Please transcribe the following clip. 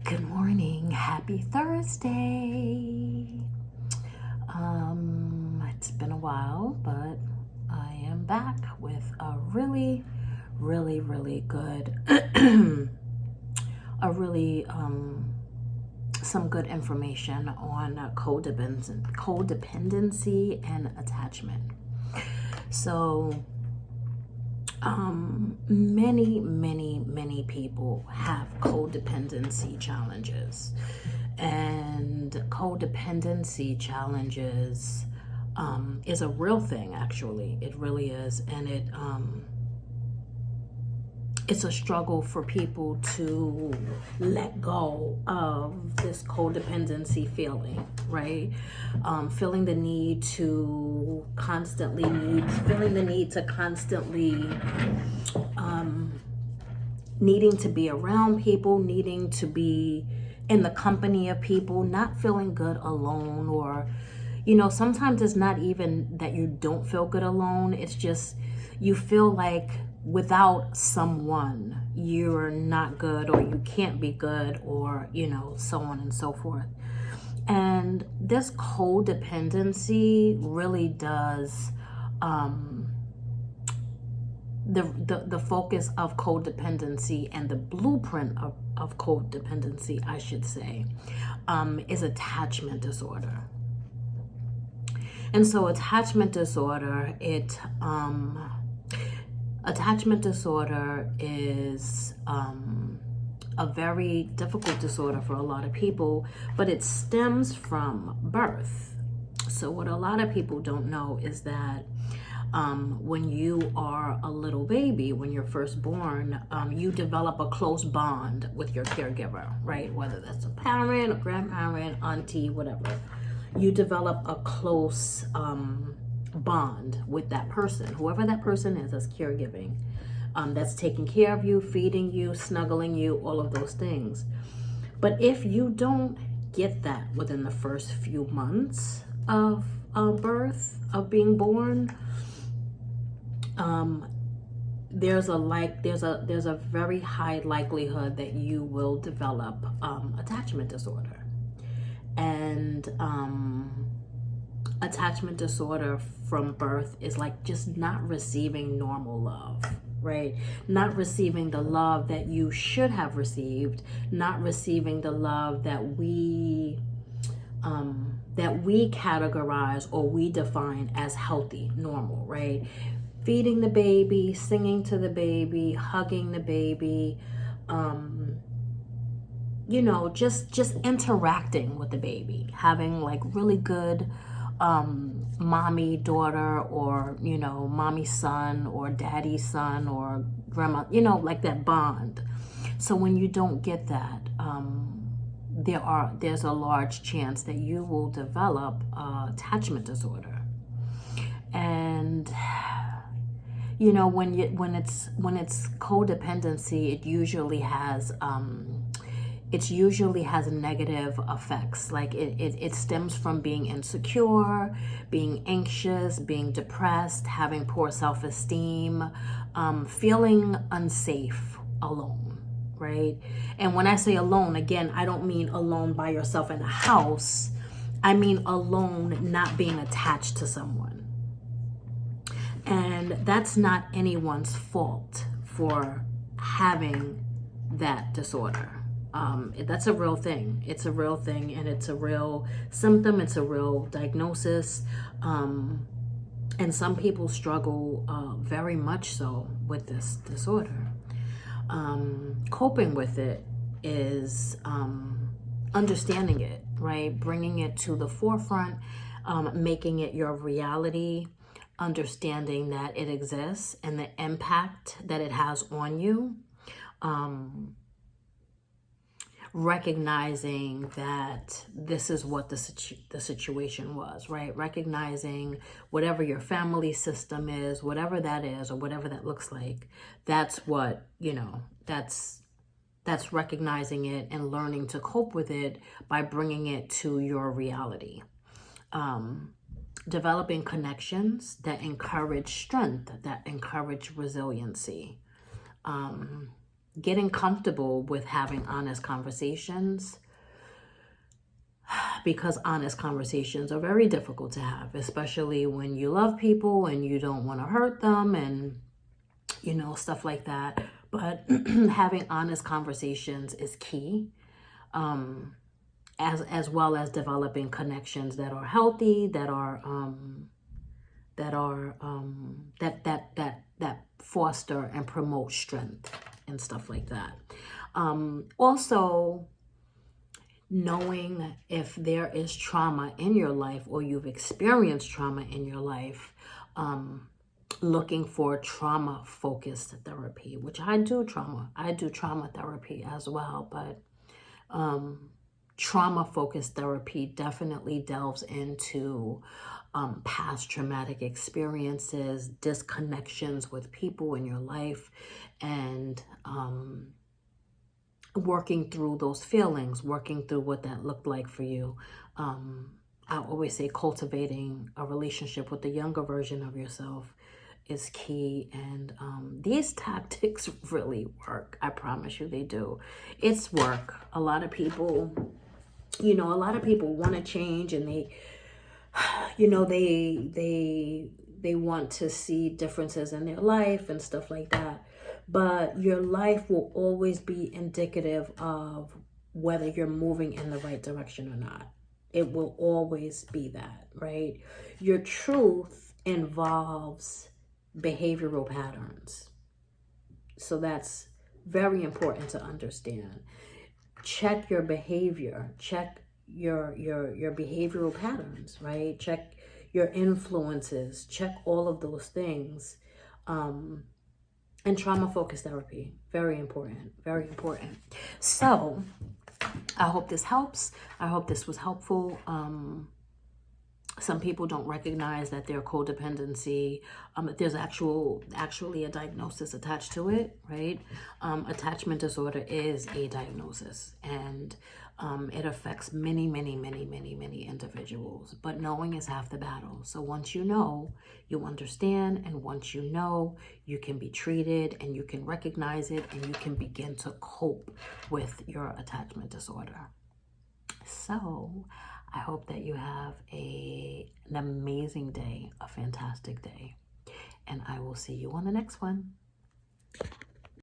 Good morning. Happy Thursday. It's been a while, but I am back with a really good a really some good information on codependency and attachment. So many people have codependency challenges, and codependency challenges is a real thing. Actually, it really is, and it's a struggle for people to let go of this codependency feeling, right? Feeling the need to constantly needing to be around people, needing to be in the company of people, not feeling good alone. Or, sometimes it's not even that you don't feel good alone. It's just you feel like without someone, you're not good, or you can't be good, or, so on and so forth. And this codependency really does, the focus of codependency and the blueprint of codependency, I should say, is attachment disorder. And so attachment disorder is a very difficult disorder for a lot of people, but it stems from birth. So what a lot of people don't know is that when you are a little baby, when you're first born, you develop a close bond with your caregiver, right? Whether that's a parent, a grandparent, auntie, whatever. You develop a close bond with that person, whoever that person is that's caregiving, that's taking care of you, feeding you, snuggling you, all of those things. But if you don't get that within the first few months of birth, of being born, there's a very high likelihood that you will develop attachment disorder. And attachment disorder from birth is like just not receiving normal love, right? Not receiving the love that you should have received, not receiving the love that we categorize or we define as healthy, normal, right? Feeding the baby, singing to the baby, hugging the baby, just interacting with the baby, having like really good mommy daughter, or mommy son, or daddy son, or grandma, like that bond. So when you don't get that, there's a large chance that you will develop attachment disorder. And when it's codependency, it usually has negative effects. Like it stems from being insecure, being anxious, being depressed, having poor self-esteem, feeling unsafe, alone, right? And when I say alone, again, I don't mean alone by yourself in a house. I mean alone, not being attached to someone. And that's not anyone's fault for having that disorder. That's a real thing. It's a real thing, and it's a real symptom. It's a real diagnosis. And some people struggle very much so with this disorder. Coping with it is understanding it, right? Bringing it to the forefront, making it your reality, understanding that it exists and the impact that it has on you. Recognizing that this is what the situation was, right? Recognizing whatever your family system is, whatever that is, or whatever that looks like, that's what, that's recognizing it and learning to cope with it by bringing it to your reality. Developing connections that encourage strength, that encourage resiliency. getting comfortable with having honest conversations, because honest conversations are very difficult to have, especially when you love people and you don't want to hurt them and, you know, stuff like that. But having honest conversations is key, as well as developing connections that are healthy, that foster and promote strength and stuff like that. Also, knowing if there is trauma in your life or you've experienced trauma in your life, looking for trauma-focused therapy, which I do trauma therapy as well, but trauma-focused therapy definitely delves into past traumatic experiences, disconnections with people in your life, and working through those feelings, working through what that looked like for you. I always say cultivating a relationship with the younger version of yourself is key. And these tactics really work. I promise you they do. It's work. A lot of people, you know, want to change, and they, you know, they want to see differences in their life and stuff like that. But your life will always be indicative of whether you're moving in the right direction or not. It will always be that, right? Your truth involves behavioral patterns. So that's very important to understand. Check your behavior, check your behavioral patterns, right? Check your influences, check all of those things. And trauma-focused therapy, very important, very important. So I hope this helps. I hope this was helpful. Some people don't recognize that their codependency, that there's actually a diagnosis attached to it, right? Attachment disorder is a diagnosis, and it affects many individuals. But knowing is half the battle. So once you know, you understand, and once you know, you can be treated, and you can recognize it, and you can begin to cope with your attachment disorder. So I hope that you have an amazing day, a fantastic day, and I will see you on the next one.